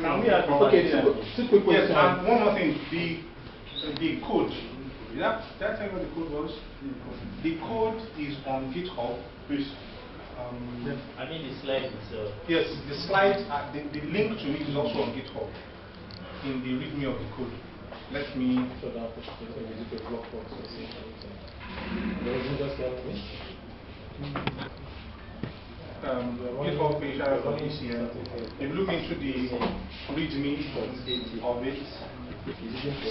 Can we have two quick questions. Yes, and one more thing, the code. Did I tell you what the code was? The code is on GitHub. Please. I mean the slide itself. Yes, the slide, the link to it is also on GitHub in the README of the code. Let me. So that is a block box or something. GitHub page ECM. If you look into the README of it,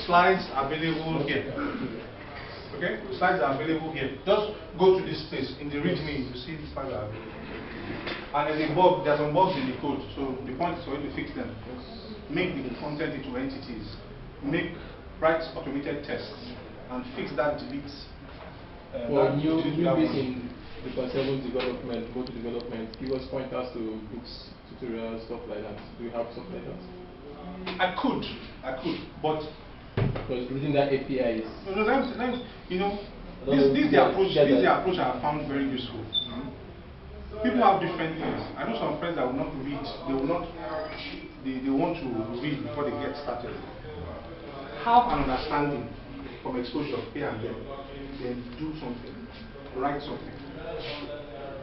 slides available here. Okay, slides are available here. Just go to this space in the README. You see the slides are available. And there's some bugs in the code. So the point is for you to fix them. Make the content into entities. Write automated tests and fix that delete. Well, new bits in the conservative development, go to development, give us pointers to books, tutorials, stuff like that. Do you have stuff like that? I could, but because reading that API is. You know, this is the approach I have found very useful. People have different things. I know some friends that will not read. They want to read before they get started. Have an understanding from exposure here and there. Then do something. Write something.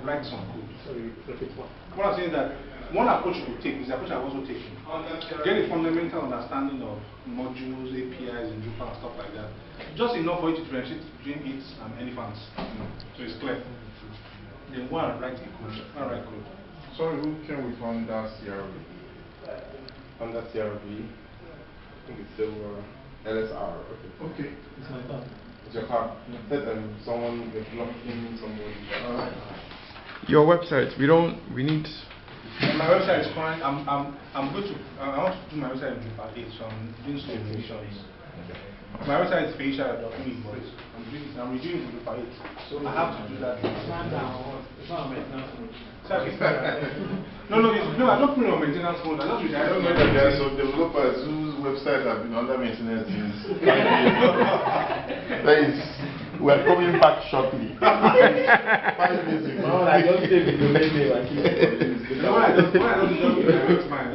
Write some code. Sorry, repeat one. What I'm saying is that one approach you take is the approach I've also taken. Get a fundamental understanding of modules, APIs, and Drupal and stuff like that. Just enough for you to differentiate between it and elephants. So it's clear. Then go and write a code. Sorry, who came with under CRV? Under CRV? I think it's silver. LSR. Okay. It's my car. It's your car. Said someone blocking someone. Your website. We need. My website is fine. I want to do my website in Drupal 8, so I'm doing some revisions. My website is facial.me, but I'm redoing it in Drupal 8. So I have to do that. It's not a maintenance mode. No, I don't put it on maintenance mode. I don't know that there are some developers whose websites have been under maintenance since. We're coming back shortly. 5 minutes ago. No, I don't say the domain name. I keep it for you. No, I don't do mine.